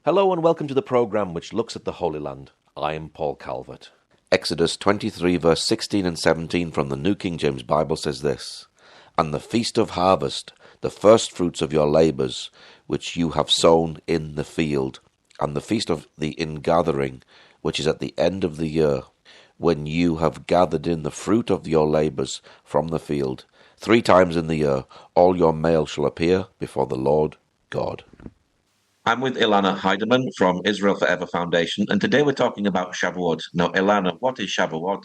Hello and welcome to the programme which looks at the Holy Land. I am Paul Calvert. Exodus 23 verse 16 and 17 from the New King James Bible says this, "And the feast of harvest, the first fruits of your labours, which you have sown in the field, and the feast of the ingathering, which is at the end of the year, when you have gathered in the fruit of your labours from the field, 3 times in the year, all your male shall appear before the Lord God." I'm with Elana Heideman from Israel Forever Foundation, and today we're talking about Shavuot. Now, Elana, what is Shavuot?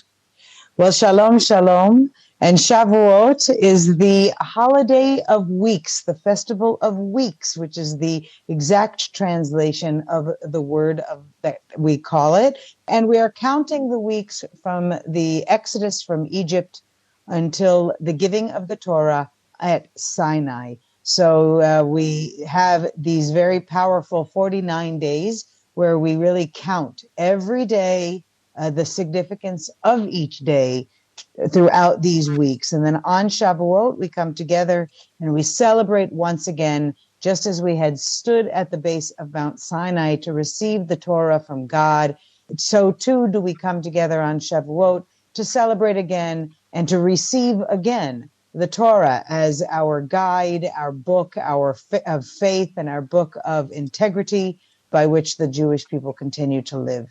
Well, shalom, shalom. And Shavuot is the holiday of weeks, the festival of weeks, which is the exact translation of the word that we call it. And we are counting the weeks from the Exodus from Egypt until the giving of the Torah at Sinai. So we have these very powerful 49 days where we really count every day the significance of each day throughout these weeks. And then on Shavuot, we come together and we celebrate once again, just as we had stood at the base of Mount Sinai to receive the Torah from God. So too do we come together on Shavuot to celebrate again and to receive again the Torah as our guide, our book, of faith, and our book of integrity by which the Jewish people continue to live.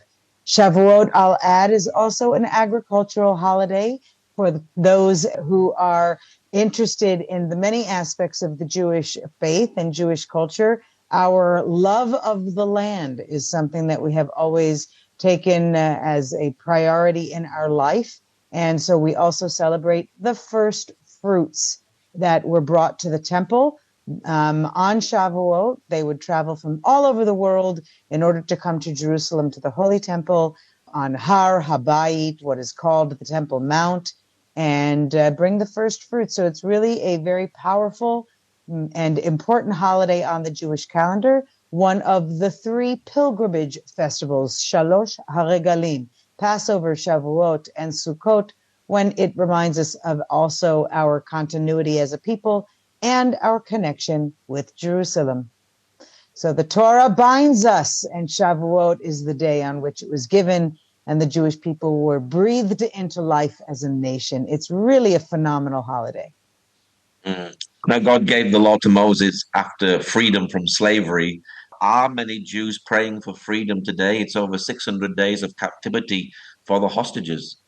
Shavuot, I'll add, is also an agricultural holiday for those who are interested in the many aspects of the Jewish faith and Jewish culture. Our love of the land is something that we have always taken as a priority in our life. And so we also celebrate the first fruits that were brought to the temple. On Shavuot, they would travel from all over the world in order to come to Jerusalem, to the Holy Temple, on Har Habayit, what is called the Temple Mount, and bring the first fruits. So it's really a very powerful and important holiday on the Jewish calendar, one of the 3 pilgrimage festivals, Shalosh HaRegalim, Passover, Shavuot, and Sukkot, when it reminds us of also our continuity as a people and our connection with Jerusalem. So the Torah binds us, and Shavuot is the day on which it was given, and the Jewish people were breathed into life as a nation. It's really a phenomenal holiday. Now, God gave the law to Moses after freedom from slavery. Are many Jews praying for freedom today? It's over 600 days of captivity for the hostages.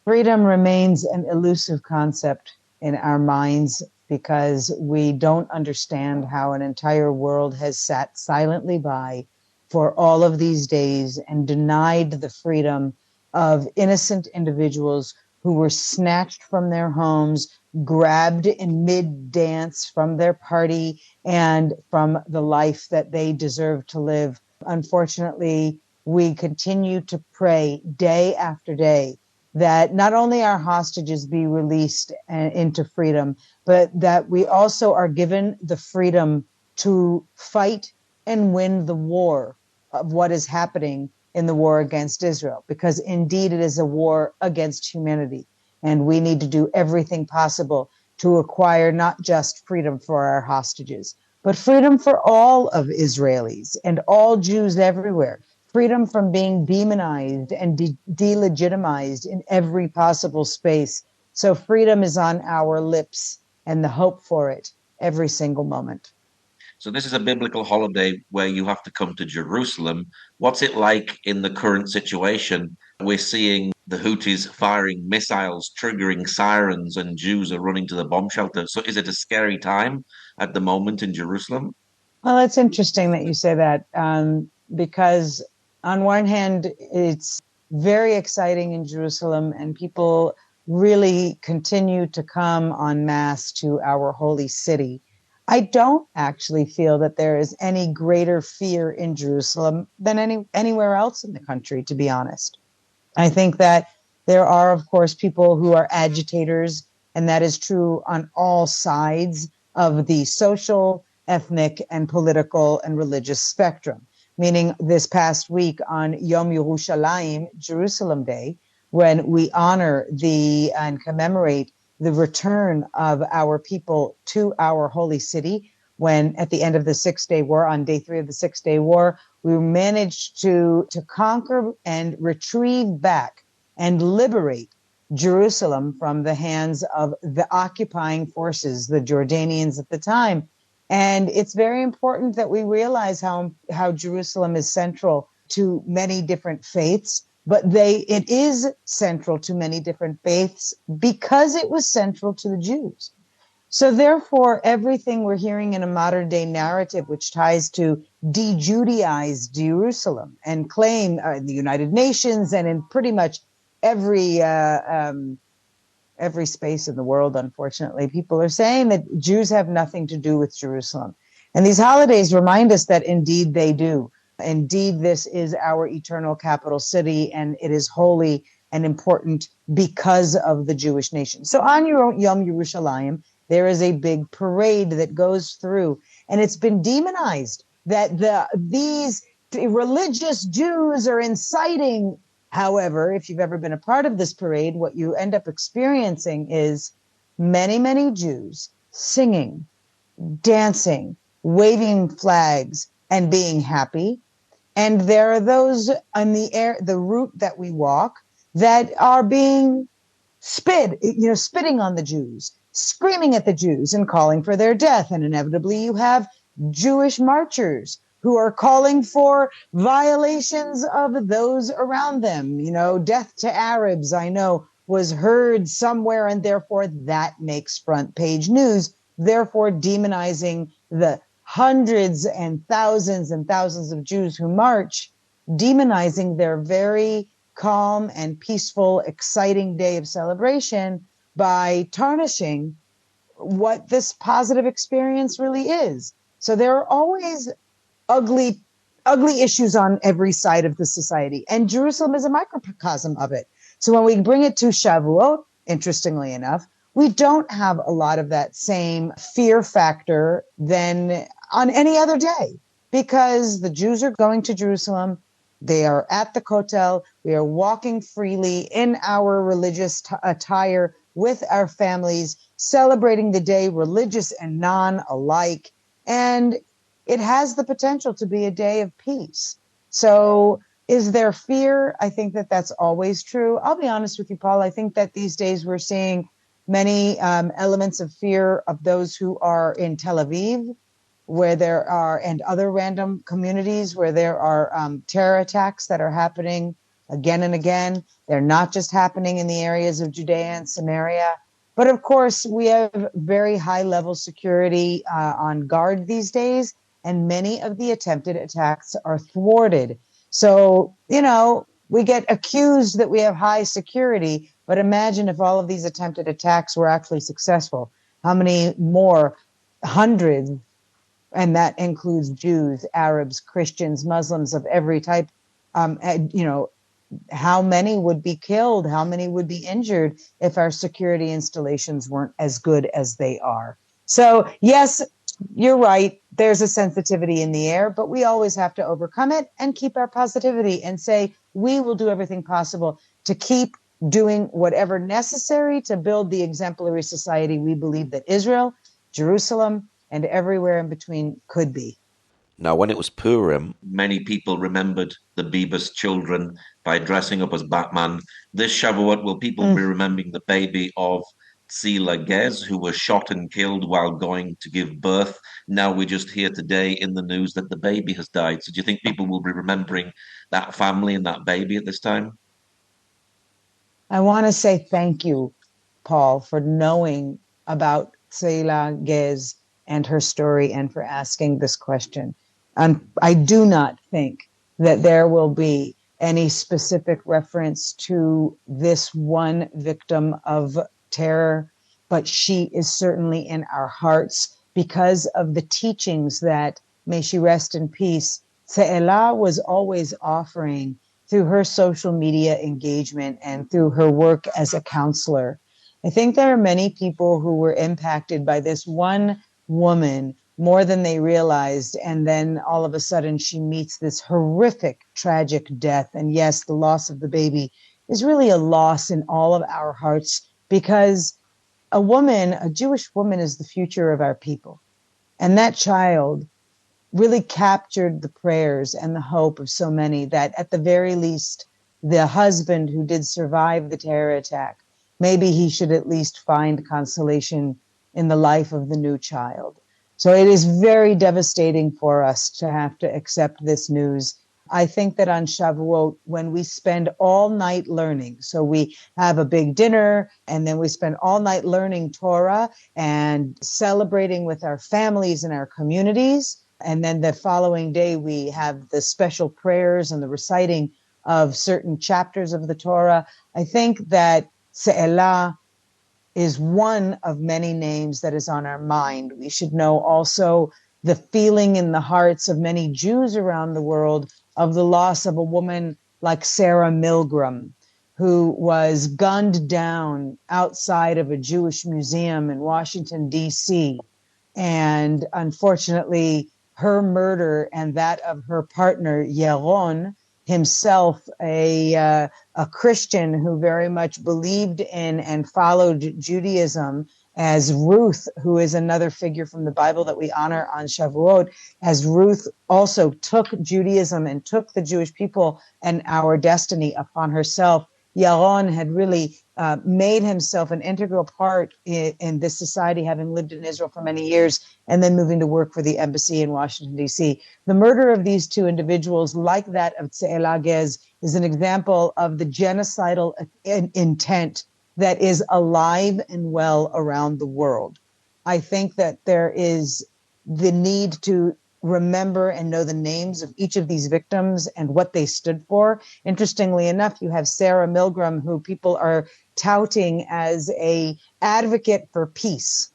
Freedom remains an elusive concept in our minds because we don't understand how an entire world has sat silently by for all of these days and denied the freedom of innocent individuals who were snatched from their homes, grabbed in mid-dance from their party and from the life that they deserve to live. Unfortunately, we continue to pray day after day that not only our hostages be released into freedom, but that we also are given the freedom to fight and win the war of what is happening in the war against Israel, because indeed it is a war against humanity. And we need to do everything possible to acquire not just freedom for our hostages, but freedom for all of Israelis and all Jews everywhere. Freedom from being demonized and delegitimized in every possible space. So freedom is on our lips and the hope for it every single moment. So this is a biblical holiday where you have to come to Jerusalem. What's it like in the current situation? We're seeing the Houthis firing missiles, triggering sirens, and Jews are running to the bomb shelter. So is it a scary time at the moment in Jerusalem? Well, it's interesting that you say that because on one hand, it's very exciting in Jerusalem and people really continue to come en masse to our holy city. I don't actually feel that there is any greater fear in Jerusalem than anywhere else in the country, to be honest. I think that there are, of course, people who are agitators, and that is true on all sides of the social, ethnic, and political and religious spectrum. Meaning this past week on Yom Yerushalayim, Jerusalem Day, when we honor and commemorate the return of our people to our holy city, when at the end of the 6-Day War, on day 3 of the 6-Day War, we managed to conquer and retrieve back and liberate Jerusalem from the hands of the occupying forces, the Jordanians at the time. And it's very important that we realize how Jerusalem is central to many different faiths, but it is central to many different faiths because it was central to the Jews. So therefore, everything we're hearing in a modern day narrative, which ties to de-Judaize Jerusalem and claim in the United Nations and in pretty much every space in the world, unfortunately, people are saying that Jews have nothing to do with Jerusalem. And these holidays remind us that indeed they do. Indeed, this is our eternal capital city, and it is holy and important because of the Jewish nation. So on Yom Yerushalayim, there is a big parade that goes through, and it's been demonized that these religious Jews are inciting. However, if you've ever been a part of this parade, what you end up experiencing is many, many Jews singing, dancing, waving flags, and being happy. And there are those on the route that we walk, that are being spitting on the Jews, screaming at the Jews and calling for their death. And inevitably you have Jewish marchers who are calling for violations of those around them. Death to Arabs, I know, was heard somewhere, and therefore that makes front page news, therefore demonizing the hundreds and thousands of Jews who march, demonizing their very calm and peaceful, exciting day of celebration by tarnishing what this positive experience really is. So there are always ugly issues on every side of the society, and Jerusalem is a microcosm of it. So when we bring it to Shavuot, interestingly enough, we don't have a lot of that same fear factor than on any other day, because the Jews are going to Jerusalem. They are at the Kotel. We are walking freely in our religious attire with our families, celebrating the day, religious and non alike. And it has the potential to be a day of peace. So is there fear? I think that that's always true. I'll be honest with you, Paul. I think that these days we're seeing many elements of fear of those who are in Tel Aviv, where there are, and other random communities where there are terror attacks that are happening again and again. They're not just happening in the areas of Judea and Samaria. But of course, we have very high level security on guard these days, and many of the attempted attacks are thwarted. So, we get accused that we have high security, but imagine if all of these attempted attacks were actually successful. How many more hundreds, and that includes Jews, Arabs, Christians, Muslims of every type, how many would be killed? How many would be injured if our security installations weren't as good as they are? So, yes, you're right. There's a sensitivity in the air, but we always have to overcome it and keep our positivity and say, we will do everything possible to keep doing whatever necessary to build the exemplary society we believe that Israel, Jerusalem, and everywhere in between could be. Now, when it was Purim, many people remembered the Bebas children by dressing up as Batman. This Shavuot, will people be remembering the baby of Tzila Gez, who was shot and killed while going to give birth? Now we just hear today in the news that the baby has died. So do you think people will be remembering that family and that baby at this time? I want to say thank you, Paul, for knowing about Tzila Gez and her story and for asking this question. I do not think that there will be any specific reference to this one victim of terror, but she is certainly in our hearts because of the teachings that, may she rest in peace, Tzila was always offering through her social media engagement and through her work as a counselor. I think there are many people who were impacted by this one woman more than they realized, and then all of a sudden she meets this horrific, tragic death. And yes, the loss of the baby is really a loss in all of our hearts, because a Jewish woman, is the future of our people. And that child really captured the prayers and the hope of so many that at the very least, the husband who did survive the terror attack, maybe he should at least find consolation in the life of the new child. So it is very devastating for us to have to accept this news. I think that on Shavuot, when we spend all night learning, so we have a big dinner and then we spend all night learning Torah and celebrating with our families and our communities. And then the following day, we have the special prayers and the reciting of certain chapters of the Torah. I think that Se'elah is one of many names that is on our mind. We should know also the feeling in the hearts of many Jews around the world of the loss of a woman like Sarah Milgram, who was gunned down outside of a Jewish museum in Washington, D.C. And unfortunately, her murder and that of her partner, Yaron, himself a Christian who very much believed in and followed Judaism, as Ruth, who is another figure from the Bible that we honor on Shavuot, as Ruth also took Judaism and took the Jewish people and our destiny upon herself. Yaron had really made himself an integral part in this society, having lived in Israel for many years and then moving to work for the embassy in Washington, D.C. The murder of these two individuals, like that of Se'elah Gez, is an example of the genocidal intent that is alive and well around the world. I think that there is the need to remember and know the names of each of these victims and what they stood for. Interestingly enough, you have Sarah Milgram, who people are touting as a advocate for peace,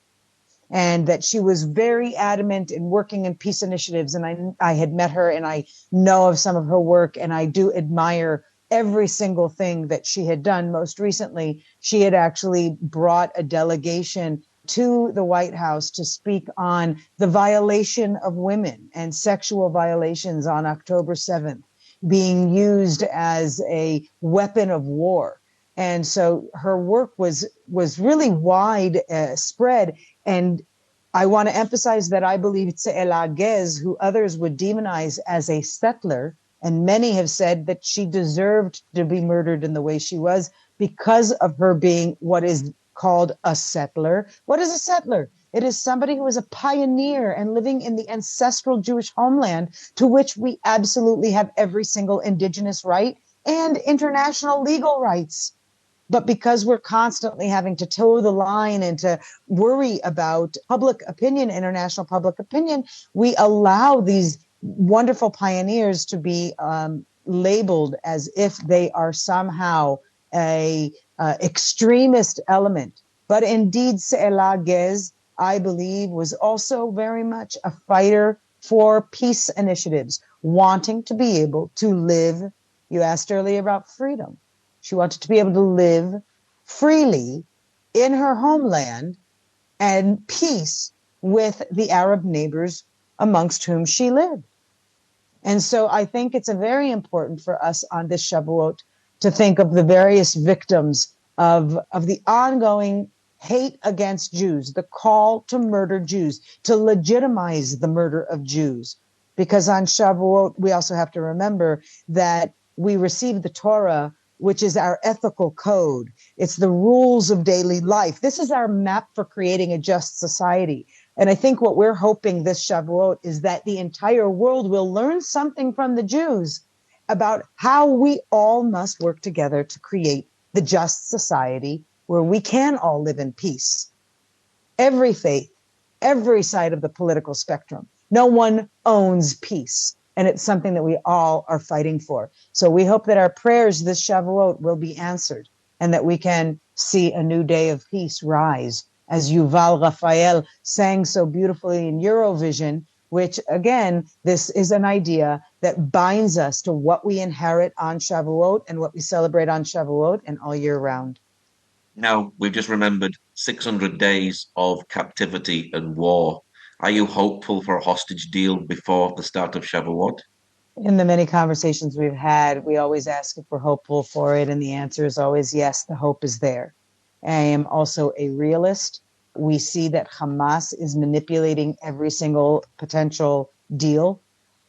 and that she was very adamant in working in peace initiatives. And I had met her and I know of some of her work, and I do admire every single thing that she had done. Most recently, she had actually brought a delegation to the White House to speak on the violation of women and sexual violations on October 7th being used as a weapon of war. And so her work was really wide spread. And I want to emphasize that I believe Se'elah Gez, who others would demonize as a settler, and many have said that she deserved to be murdered in the way she was because of her being what is called a settler. What is a settler? It is somebody who is a pioneer and living in the ancestral Jewish homeland to which we absolutely have every single indigenous right and international legal rights. But because we're constantly having to toe the line and to worry about public opinion, international public opinion, we allow these wonderful pioneers to be labeled as if they are somehow a extremist element. But indeed, Se'elah Gez, I believe, was also very much a fighter for peace initiatives, wanting to be able to live. You asked earlier about freedom. She wanted to be able to live freely in her homeland and peace with the Arab neighbors amongst whom she lived. And so I think it's very important for us on this Shavuot to think of the various victims of the ongoing hate against Jews, the call to murder Jews, to legitimize the murder of Jews. Because on Shavuot, we also have to remember that we receive the Torah, which is our ethical code. It's the rules of daily life. This is our map for creating a just society. And I think what we're hoping this Shavuot is that the entire world will learn something from the Jews about how we all must work together to create the just society where we can all live in peace. Every faith, every side of the political spectrum, no one owns peace. And it's something that we all are fighting for. So we hope that our prayers this Shavuot will be answered and that we can see a new day of peace rise, as Yuval Raphael sang so beautifully in Eurovision, which, again, this is an idea that binds us to what we inherit on Shavuot and what we celebrate on Shavuot and all year round. Now, we've just remembered 600 days of captivity and war. Are you hopeful for a hostage deal before the start of Shavuot? In the many conversations we've had, we always ask if we're hopeful for it, and the answer is always yes, the hope is there. I am also a realist. We see that Hamas is manipulating every single potential deal,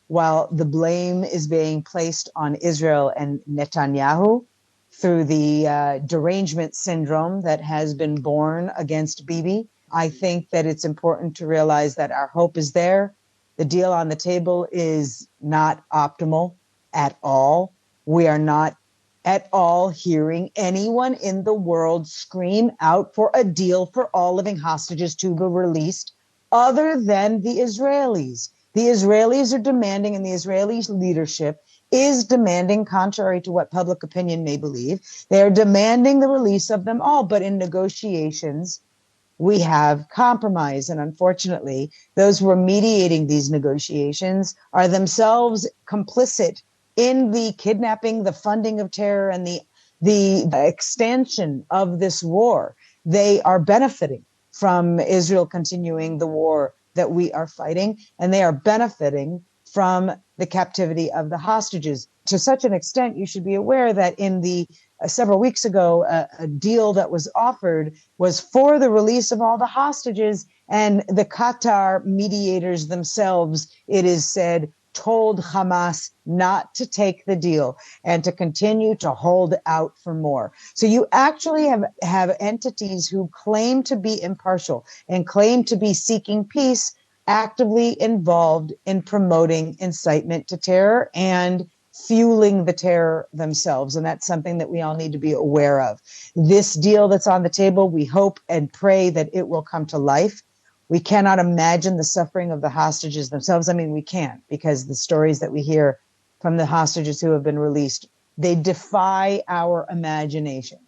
while the blame is being placed on Israel and Netanyahu through the derangement syndrome that has been born against Bibi. I think that it's important to realize that our hope is there. The deal on the table is not optimal at all. We are not at all hearing anyone in the world scream out for a deal for all living hostages to be released other than the Israelis. The Israelis are demanding, and the Israeli leadership is demanding, contrary to what public opinion may believe, they are demanding the release of them all. But in negotiations, we have compromise. And unfortunately, those who are mediating these negotiations are themselves complicit in the kidnapping, the funding of terror, and the extension of this war. They are benefiting from Israel continuing the war that we are fighting, and they are benefiting from the captivity of the hostages. To such an extent, you should be aware that in the several weeks ago, a deal that was offered was for the release of all the hostages, and the Qatar mediators themselves, it is said, told Hamas not to take the deal and to continue to hold out for more. So you actually have entities who claim to be impartial and claim to be seeking peace, actively involved in promoting incitement to terror and fueling the terror themselves. And that's something that we all need to be aware of. This deal that's on the table, we hope and pray that it will come to life. We cannot imagine the suffering of the hostages themselves. I mean, we can't, because the stories that we hear from the hostages who have been released, they defy our imagination.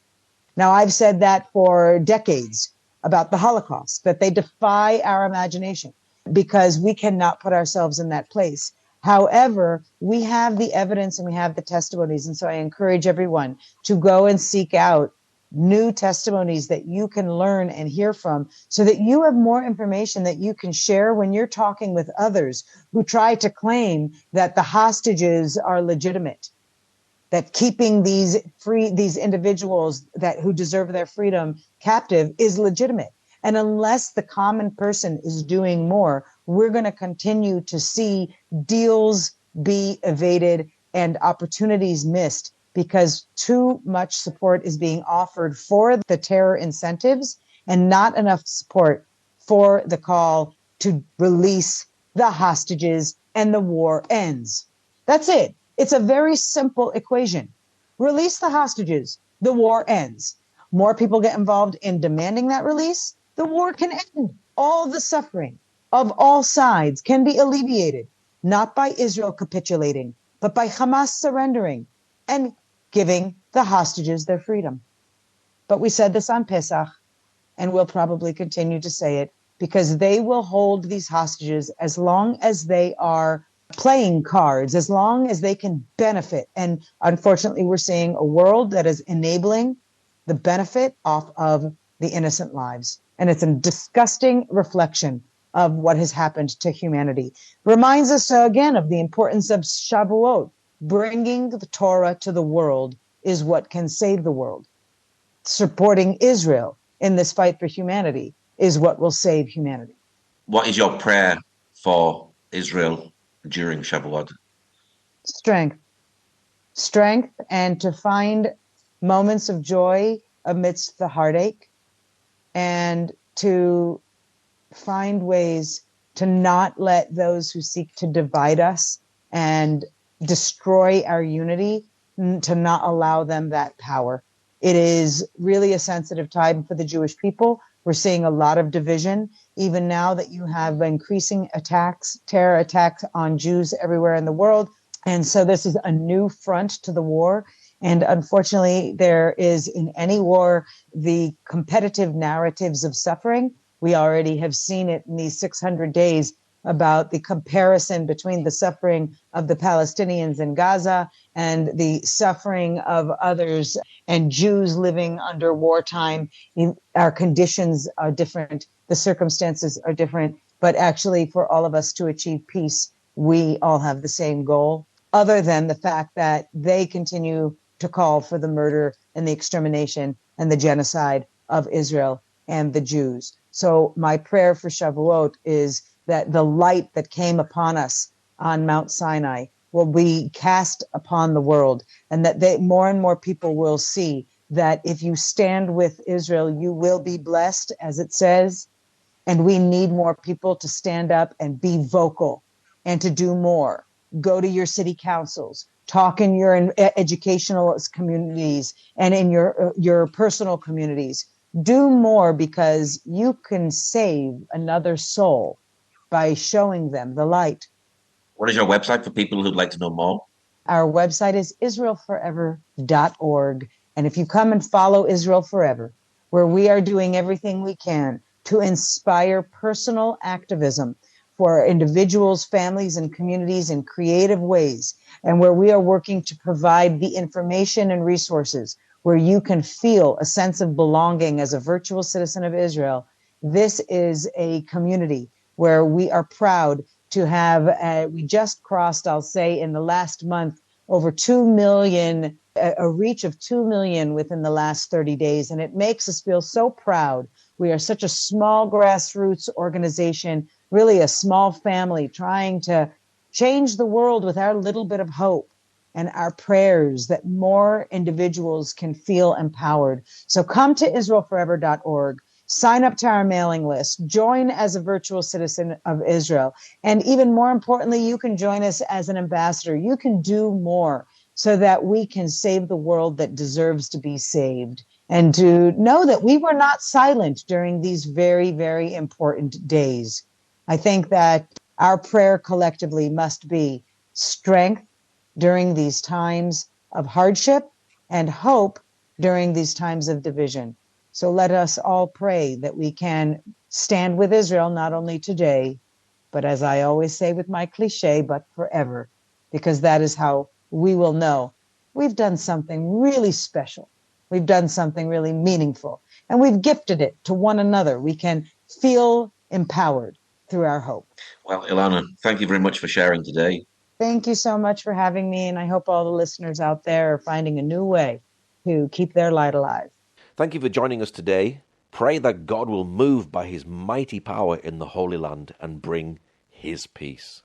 Now, I've said that for decades about the Holocaust, that they defy our imagination because we cannot put ourselves in that place. However, we have the evidence and we have the testimonies. And so I encourage everyone to go and seek out new testimonies that you can learn and hear from so that you have more information that you can share when you're talking with others who try to claim that the hostages are legitimate, that keeping these individuals who deserve their freedom captive is legitimate. And unless the common person is doing more, we're going to continue to see deals be evaded and opportunities missed, because too much support is being offered for the terror incentives and not enough support for the call to release the hostages and the war ends. That's it. It's a very simple equation. Release the hostages, the war ends. More people get involved in demanding that release, the war can end. All the suffering of all sides can be alleviated, not by Israel capitulating, but by Hamas surrendering and giving the hostages their freedom. But we said this on Pesach, and we'll probably continue to say it, because they will hold these hostages as long as they are playing cards, as long as they can benefit. And unfortunately, we're seeing a world that is enabling the benefit off of the innocent lives. And it's a disgusting reflection of what has happened to humanity. Reminds us again of the importance of Shavuot. Bringing the Torah to the world is what can save the world. Supporting Israel in this fight for humanity is what will save humanity. What is your prayer for Israel during Shavuot? Strength, and to find moments of joy amidst the heartache, and to find ways to not let those who seek to divide us and destroy our unity, to not allow them that power. It is really a sensitive time for the Jewish people. We're seeing a lot of division, even now that you have increasing attacks, terror attacks on Jews everywhere in the world. And so this is a new front to the war. And unfortunately, there is in any war, the competitive narratives of suffering. We already have seen it in these 600 days about the comparison between the suffering of the Palestinians in Gaza and the suffering of others and Jews living under wartime. Our conditions are different. The circumstances are different. But actually, for all of us to achieve peace, we all have the same goal, other than the fact that they continue to call for the murder and the extermination and the genocide of Israel and the Jews. So my prayer for Shavuot is that the light that came upon us on Mount Sinai will be cast upon the world, and that more and more people will see that if you stand with Israel, you will be blessed, as it says. And we need more people to stand up and be vocal and to do more. Go to your city councils, talk in your educational communities and in your personal communities. Do more, because you can save another soul by showing them the light. What is your website for people who'd like to know more? Our website is israelforever.org. And if you come and follow Israel Forever, where we are doing everything we can to inspire personal activism for individuals, families, and communities in creative ways, and where we are working to provide the information and resources where you can feel a sense of belonging as a virtual citizen of Israel, this is a community where we are proud to have, we just crossed, I'll say, in the last month, over 2 million, a reach of 2 million within the last 30 days. And it makes us feel so proud. We are such a small grassroots organization, really a small family trying to change the world with our little bit of hope and our prayers that more individuals can feel empowered. So come to israelforever.org. Sign up to our mailing list, join as a virtual citizen of Israel. And even more importantly, you can join us as an ambassador. You can do more so that we can save the world that deserves to be saved. And to know that we were not silent during these very, very important days. I think that our prayer collectively must be strength during these times of hardship and hope during these times of division. So let us all pray that we can stand with Israel, not only today, but as I always say with my cliche, but forever, because that is how we will know we've done something really special. We've done something really meaningful, and we've gifted it to one another. We can feel empowered through our hope. Well, Elana, thank you very much for sharing today. Thank you so much for having me, and I hope all the listeners out there are finding a new way to keep their light alive. Thank you for joining us today. Pray that God will move by his mighty power in the Holy Land and bring his peace.